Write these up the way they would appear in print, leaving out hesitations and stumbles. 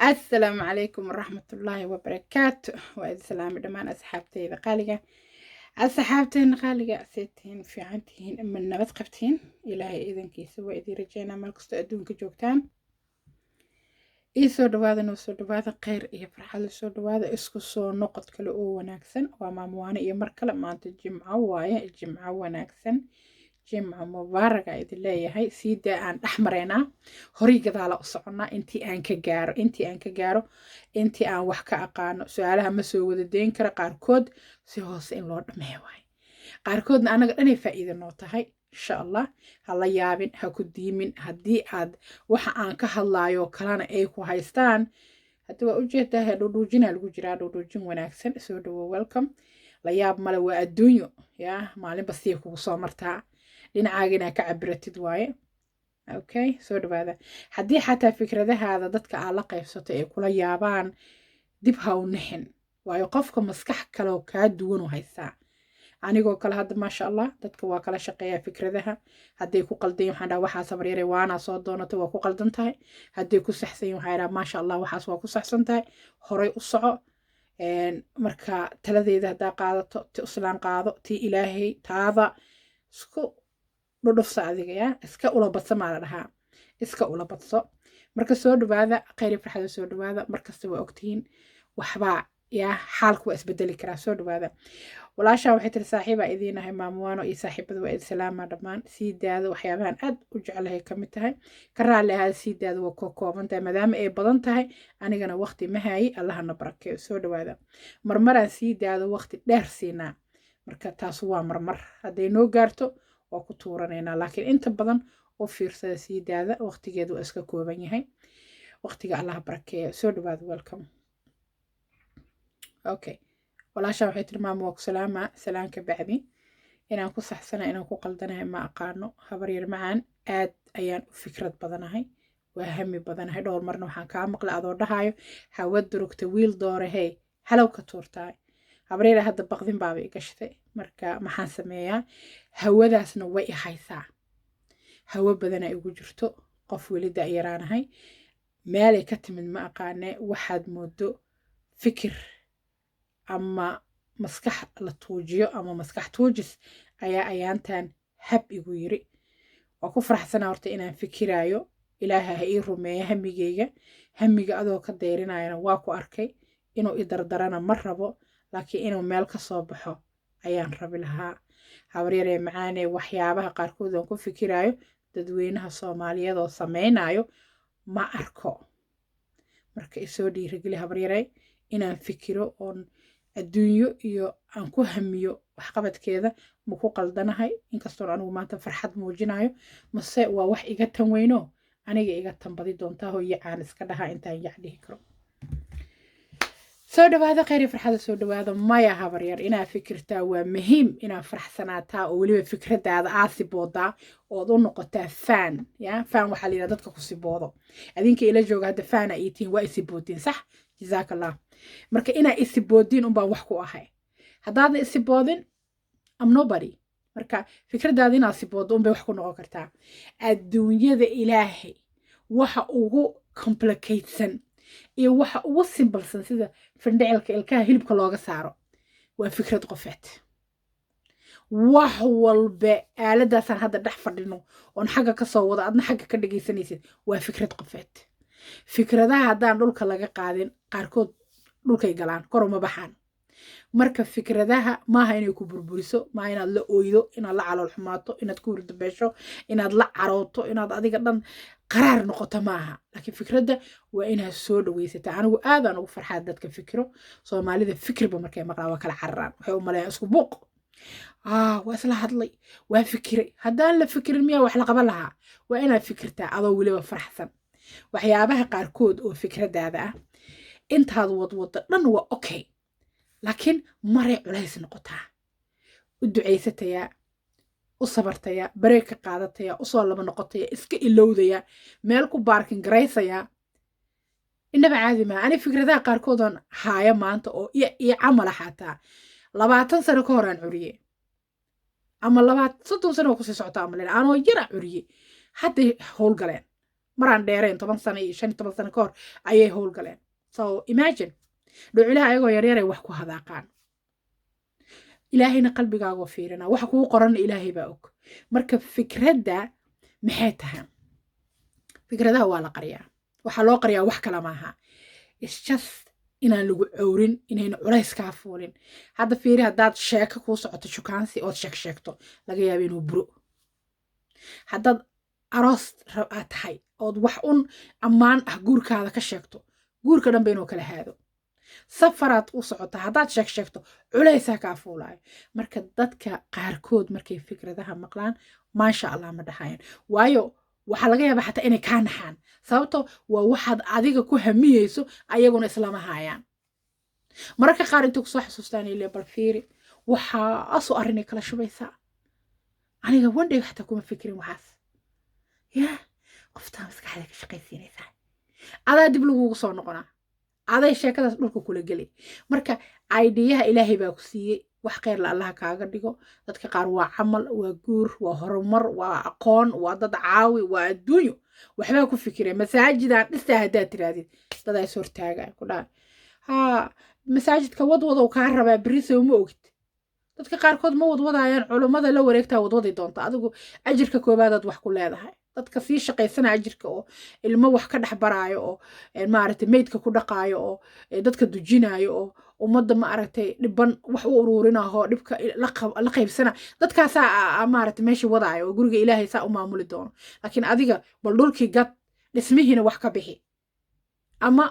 السلام عليكم ورحمة الله وبركاته وإذا سلام دمان أصحابتي إذا قالقة أصحابتين قالقة سيتين في عنتين من نبت قفتين إلهي إذن كيسو وإذي رجينا مالكستو أدونك جوكتان إيسو دواذا نوسو دواذا قير إيه فرحال سو دواذا إسكو سو نقط كلا أو وناكسن وما مواني إيه مركلا ما أنت الجمعة وايا الجمعة وناكسن جمعة مباركة إذا leeyahay sida aan dhaxmareynaa horay gadaala u soconaa intii aan ka gaaro intii aan wax ka aqaano su'aalaha ma soo wada deyn kara qaarkood si hoose in loo dhameeyo waay qaarkoodna anaga dhanay faa'iido noo tahay insha Allah ha la yaabin ha ku diimin haddii aad waxa aan ka hadlaayo kalena ay ku haystaan hadda waa ujeedaa dhuudhuujina lagu jiraa dhuudhuujin wanaagsan soo dhawo welcome la yaab male waa adduunyo yaa maalinba sii kugu soo martaa dhinacaagina ka cabiratid waaye okay soo dhawaada haddii xataa fikradahaada dadka aad la qaybsato ay kula yaabaan dib ha u nixin waayo qofka maskax kale oo kaa duwan u haysaa anigoo kale hadda maasha Allah dadka waa kala shaqeeyaa fikradaha hadday ku qaldeen waxaan dhahaa waxaa sabar yaray waana soo doonata waa ku qaldan tahay hadday ku saxsan waxaan dhahaa maasha Allah waxaas waa ku saxsan tahay horay u soco marka taladeeda haddaa qaadato ti islaan qaado ti ilaahay taada isku dhudhufsa adiga yaa iska ula badso maa la dhahaa iska ula badso marka soo dhawaada khayr iyo farxada soo dhawaada markasta waa ogtihiin waxbaa yaa xaalku waa isbedeli karaa soo dhawaada walaashaan waxay tiri saaxiibaa idiinahay maamuwaano iyo saaxiibada waa idin salaama dhammaan sii daada waxyaabahan aad u jeclahay ka mid tahay ka raalli ahaada sii daada waa ka kooban tahay maadaama ay badan tahay anigana waqti ma haayi allahana barakeeyo soo dhawaada marmaraan sii daado waqti dheer siinaa marka taas waa marmar hadday noo gaarto waa ku tuuranaynaa laakiin inta badan oo fiirsada sii daada waqtigeedu waa iska kooban yahay waqtiga allaha barakeeyo soo dhawaada welcome okay walaasha waxay tiri maamo waa ku salaama salaanka bacdi inaan ku saxsana inaan ku qaldanahay ma aqaano habar yar macaan aad ayaan u fikrad badanahay waa hami badanahay dhowr marna waxaan kaa maqlay adoo dhahayo hawa durugta wiil doorahey halow ka tuurtaay habaryara hadda baqdin baaba i gashtay marka maxaan sameeyaa hawadaasna way i haysaa hawo badana igu jirto qof weli da'yaraanahay meelay ka timid ma aqaane waxaad moodo fikir ama maskax la tuujiyo ama maskax tuujis ayaa ayaantan hab igu yiri waa ku faraxsanaa horta inaan fikiraayo ilaaha ha ii rumeeya hamiga adoo ka dayrinayana waa ku arkay inuu i dardarana ma rabo laakiin inuu meel ka soo baxo ayaan rabi lahaa habaryaree macaanee waxyaabaha qaarkood aan ku fikiraayo dadweynaha Soomaaliyeed oo samaynayo ma arko marka isoo dhiirigeli habaryarey inaan fikiro oon adduunyo iyo aan ku hamiyo waxqabadkeeda ma ku qaldanahay inkastoon anigu maanta farxad muujinayo mase waa wax iga tan weyno aniga iga tanbadi doontaa hooyo aan iska dhahaa intaan yac dhihi karo soo dhawaada khayr iyo farxada soo dhawaada maya habaryar inaa fikirtaa waa muhiim inaa faraxsanaataa oo weliba fikradaada aad siboodaa ood u noqotaa fan ya fan waxaa la yidhaha dadka ku siboodo adinka ila jooga hadda fana ay tihiin waa isiboodiin sax jazaaka allah marka inaa isiboodiin unbaan wax ku ahay haddaadan isiboodin am nobody marka fikradaada inaa siboodo unbay wax ku noqon kartaa adduunyada ilaahay waxa ugu complicatesan iyo waxa ugu simbalsan sida findhicilka ilkaha hilibka looga saaro waa fikrad qofeed wax walba aaladaasaan hadda dhex fadhino oon xagga ka soo wada adna xagga ka dhagaysanaysid waa fikrad qofeed fikradaha haddaan dhulka laga qaadin qaarkood dhulkay galaan kor uma baxaan marka fikradaha maaha inay ku burburiso maaha inaad la ooydo inaad la calool xumaato inaad ku hurdabeesho inaad la carooto inaad adiga dhan qaraar noqoto maaha laakiin fikradda waa inaad soo dhawaysataa anigu aadaan ugu farxaa dadka fikiro Soomaalida fikirba markay maqlaan waa kala cararaan waxay u maleeyaan isku buuq waa isla hadlay waa fikiray haddaan la fikirin miyaa wax la qaban lahaa waa inaad fikirtaa adoo weliba faraxsan waxyaabaha qaarkood oo fikradaada ah intaad wadwada dhan waa okay laakiin maray culays noqotaa u ducaysatayaa u sabartayaa bareeg ka qaadatayaa u soo laba noqotayaa iska ilowdayaa meel ku baarkin garaysayaa inaba caadi maaha ani fikradaha qaarkoodan haaya maanta oo iyo camala xataa 20 sano ka hor aan curiye ama 30 sano kusii socota ama leen anoo yara curiye hadday howlgaleen maraan dheereen 10 sano iyo 15 sano ka hor ayay howlgaleen. So imagine dhuucilaha ayagoo yaryaray wax ku hadaaqaan. ilaahayna qalbigaaga fiirina waxa kugu qoran ilaahay baa og. marka fikradda maxay tahay? fikradaha waa la qariyaa. waxa loo qariyaa wax kala maaha. It's just inaan lagu cawrin, inayna culays kaa fuulin. hadda fiiri haddaad sheeko kuu socoto shukaansi ood sheegto laga yaabo inuu buro. haddaad aroos aad tahay ood wax un ammaan ah guurkaada ka sheegto guurka dhanba inuu kala haado. safaraad u socotaa haddaad sheegto culaysaa kaa fuulaayo. marka dadka qaarkood markay fikradaha maqlaan maasha allah ma dhahayaan. waayo waxaa laga yaabaa xataa inay kaa naxaan. sababto waa waxaad adiga ku hamiyeyso ayaguna islama haayaan. mararka qaar intuu kusoo xasuustaan ile bal fiiri waxaa asu arrinay kala shubaysaa. aniga wandhay xataa kuma fikirin waxaas. yaa qoftaa maskaxda ka shaqaysiinaysaa. adaa dib lagugu soo noqonaa. aday sheekadaas dhulka kula gelay. marka aidiyaha ilaahay baa ku siiyey wax khayr la allaha kaaga dhigo. dadka qaar waa camal, waa guur, waa horumar, waa aqoon, waa dad caawi, waa adduunyo. waxbaa ku fikireen masaajidaan dhisaa haddaad tiraadid dadaa is hortaagaa ku dhaha haa masaajidka wadwadow kaa rabaa berri sow ma ogid. dadka qaarkood ma wadwadayaan. culummada la wareegtaa wadwadi doonta. adigu ajirka koobaadaad wax ku leedahay. dadka sii shaqaysana ajirka oo ilmo wax ka dhex baraayo oo maaragtay meydka ku dhaqaayo oo dadka dujinaayo oo ummadda maaragtay dhiban wax u uruurinaho dhibka la qaybsana dadkaasaa maaragtay meesha wadaayo oo guriga ilaahay saa u maamuli doono. laakiin adiga bal dhulkii gad dhismihiina wax ka bixi ama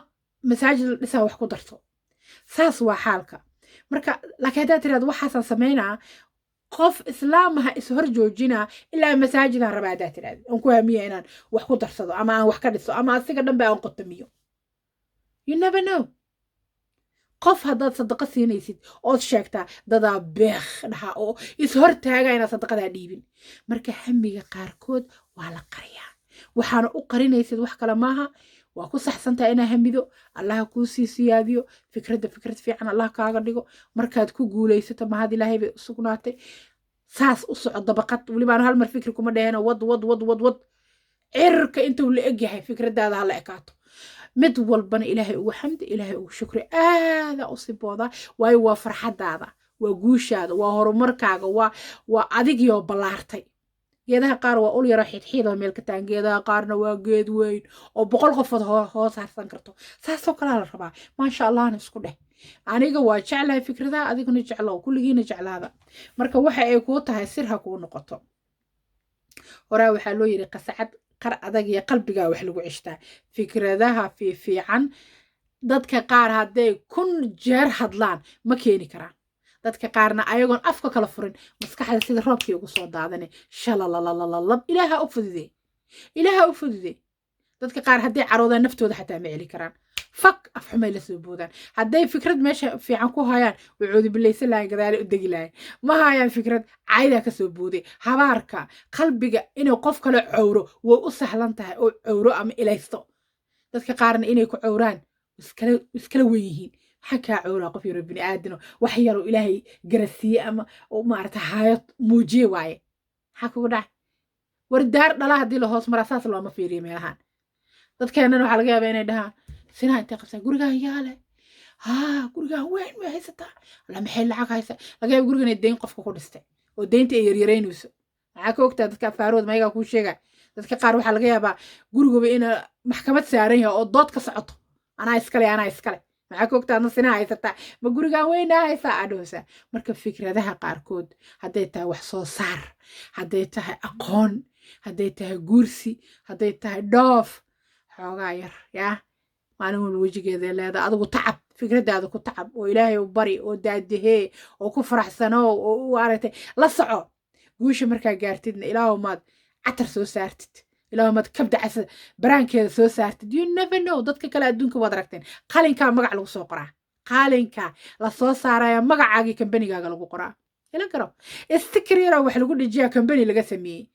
masaajid la dhisaa wax ku darto. saas waa xaalka. marka laakiin haddaad tiraad waxaasaan samaynaa qof islaamaha is hor joojinaa ilaa masaajidaan rabaa haddaad tiraad aan ku hamiya inaan wax ku darsado ama aan wax ka dhiso ama asiga dhanba aan qotamiyo. you never know. qof haddaad sadaqa siinaysid ood sheegtaa dadaa beekh dhaha oo is hor taagaa inaad sadaqadaa dhiibin. marka hamiga qaarkood waa la qariyaa. waxaana u qarinaysid wax kale maaha. waa ku saxsantaa inaa hamido. allaha kuu sii siyaadiyo. fikrad fiican allah kaaga dhigo. markaad ku guulaysato mahad ilaahay bay u sugnaatay. saas u soco dabaqad. welibaan hal mar fikri kuma dheheno wad cirka intuu la egyahay fikradaada hala ekaato. mid walbana ilaahay ugu xamdi, ilaahay ugu shukri. aadaa u siboodaa. waayo waa farxadaada, waa guushaada, waa horumarkaaga, waa adigiyoo ballaartay. geedaha qaar waa ul yaro xidxiidoo meel ka taan. geedaha qaarna waa geed weyn oo 100 qofood hoos harsan karto. saasoo kalaa la rabaa. maasha allahna isku dheh. aniga waa jeclahay fikradaha, adiguna jeclow, kulligiina jeclaada. marka waxa ay kuu tahay sir ha kuu noqoto. horaa waxaa loo yidhi qasacad qar adag iyo qalbigaa wax lagu cishtaa. fikradaha fiican dadka qaar hadday 1000 jeer hadlaan ma keeni karaan. dadka qaarna ayagoon afka kala furin maskaxda sida roobkii ugu soo daadane shalalalab. ilaaha u fududee. dadka qaar hadday caroodaan naftooda xataa ma celi karaan. fak afxumay la soo boodaan. hadday fikrad meesha fiican ku hayaan wacuudi bilaysan lahayn gadaale u degi lahayn. ma hayaan fikrad caydaa ka soo booday. habaarka qalbiga inuu qof kale cowro way u sahlan tahay oo cowro ama ilaysto. dadka qaarna inay ku cowraan iskala wen yihiin. maxaa kaa cowraa qof yaroo bini aadano wax yaroo ilaahay garasiiye ama maarata haayad muujiye waaye. maxaa kugu dhacay? wardaar dhala haddii la hoos maraa saas looma fiiriyo meelahaan. dadkeennan waxaa laga yaabaa inay dhahaan sinaa intay qabsaa gurigaan yaale gurigaan weyn way haysataa alla maxay lacag haysaa. laga yaaba gurigan ay deyn qofka ku dhistay oo deynta ay yaryaraynayso. maxaa ka ogtaa dadka afaarood mayagaa kuu sheegaa. dadka qaar waxaa laga yaabaa gurigaba ina maxkamad saaran yahay oo dood ka socoto. anaa iskale maxaa ka ogtaa adna sinaa haysataa ma gurigaan weynaa haysaa adhoosa. marka fikradaha qaarkood hadday tahay wax soo saar, hadday tahay aqoon, hadday tahay guursi, hadday tahay dhoof xoogaa yar yaa maalin walba wejigeeda leeda. adigu tacab fikradaada ku tacab oo ilaahay u bari oo daadahee oo ku faraxsano oo u aragtay la soco. guusha markaa gaartidna ilaahu maad catar soo saartid. ilaahu maad kabdacasa baraankeeda soo saartid. you never know. dadka kale adduunka waad aragteen qalinkaa magac lagu soo qoraa. qalinka la soo saaraya magacaagii kambanigaaga lagu qoraa. ila garo sticker yaroo wax lagu dhijiyaa kambani laga sameeyey.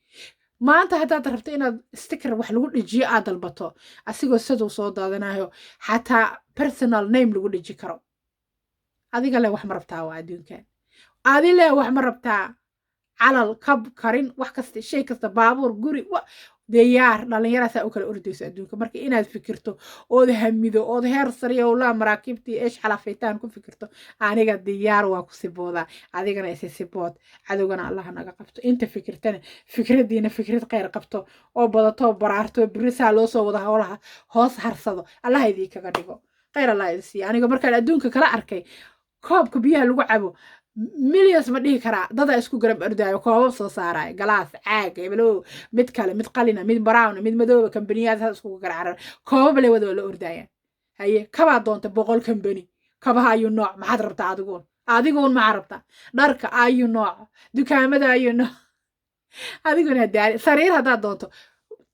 maanta haddaad rabto inaad sticker wax lagu dhijiyo aad dalbato asigoo siduu soo daadanayo xataa personal name lagu dhiji karo. adiga le wax ma rabtaa waa adduunkan. adile wax ma rabtaa calal kab karin wax kasta shay kasta baabuur guri diyaar dhalinyaraasaa u kala ordayso adduunka marka inaad fikirto ood hamido ood heer sariya ulaa maraakiibtii eesh xalafaytaan ku fikirto aniga diyaar waa ku siboodaa adigana isi sibood cadowgana allaha naga qabto inta fikirtana fikradiina fikrad kheyr qabto oo badato baraarto birisaa loo soo wada howlaha hoos harsado allaha idii kaga dhigo kheyr allah idi siiya aniga markaan adduunka kala arkay koobka biyaha lagu cabo milyas ma dhihi karaa dada isku garab ordaayo koobab soo saaraayo galaas caag heblow mid kale mid qalina mid brown mid madooba kambaniyaad iskugu garcaran koobab le wada la ordaayaan haye kabaa doonta 100 kambani kabaha ayuu nooc maxaad rabtaa adiguun maxaa rabtaa dharka ayuu nooc dukaamada ayuu nooc adiguna hadaari sariir haddaad doonto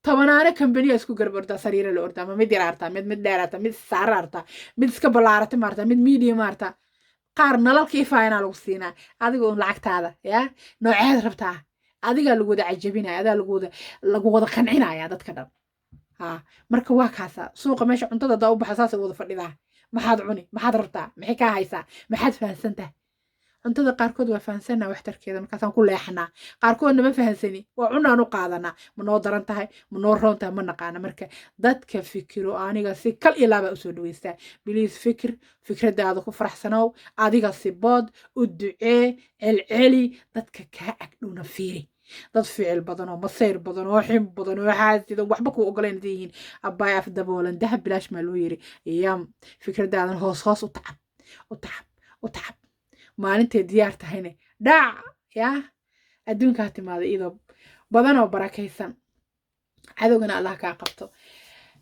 tobanaane kambaniya isku garab ordaa sariira la ordaa ma mid yar artaa mid dheer artaa mid saara artaa mid iska ballaarata maartaa mid medium artaa qaar nalalka ifaayana lagu siinaa adiga un lacagtaada yaa nooceed rabtaa adiga lagu wada cajabinaya adaa lagu wada qancinaya dadka dhan ha marka waa kaasa suuqa meesha cuntada daa u baxa saas wada fadhidaa maxaad cuni maxaad rabtaa maxay kaa haysaa maxaad fahansantahay cuntada qaarkood waa fahansanaa waxtarkeeda markaasaan ku leexanaa qaarkoodna ma fahansani waa cunaan u qaadanaa ma noo daran tahay ma noo roon tahay ma naqaana marka dadka fikiro aniga si kal ilaabaa usoo dhaweystaa biliis fikradaada ku faraxsanow adiga si bood u ducee celceli dadka kaa agdhowna fiiri dad ficil badan oo masayr badan oo xim badan oo xaasidan waxba ku ogolayna yihiin abbaay af daboolan dahab bilaash maa loo yiri iyam fikradaadan hoos u tacab maalintay diyaar tahayne dhaac yaa adduunkaa timaada iyadoo badan oo barakaysan cadowgana allah kaa qabto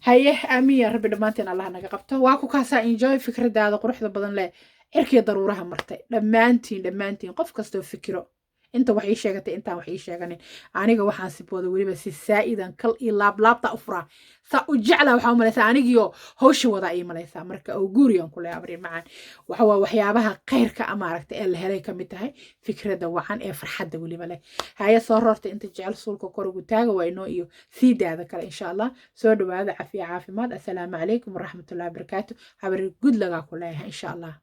haye aamiin yaa rabbi dhammaanteen allah naga qabto waa ku kaasaa enjoy fikradaada quruxda badan leh cirkiya daruuraha martay dhammaantiin qof kastoo fikiro inta wax ii sheegatay intaan wax ii sheeganin aniga waxaan sibooda weliba si saa'idan kal iyo laablaabta u furaa saa u jeclaa waxaa u malaysaa anigiyo hawsha wadaa ii malaysaa marka oo guuriyaan ku leeya abrin macaan waxa waa waxyaabaha khayrka ama aragta ee la helay ka mid tahay fikradda wacan ee farxadda weliba leh haya soo roorta inta jecel suulka kor ugu taaga waa inoo iyo sii daada kale insha allah soo dhawaada cafiya caafimaad assalaamu calaykum waraxmatullahi wabarakaatu habar gud lagaa ku leeyahay insha allah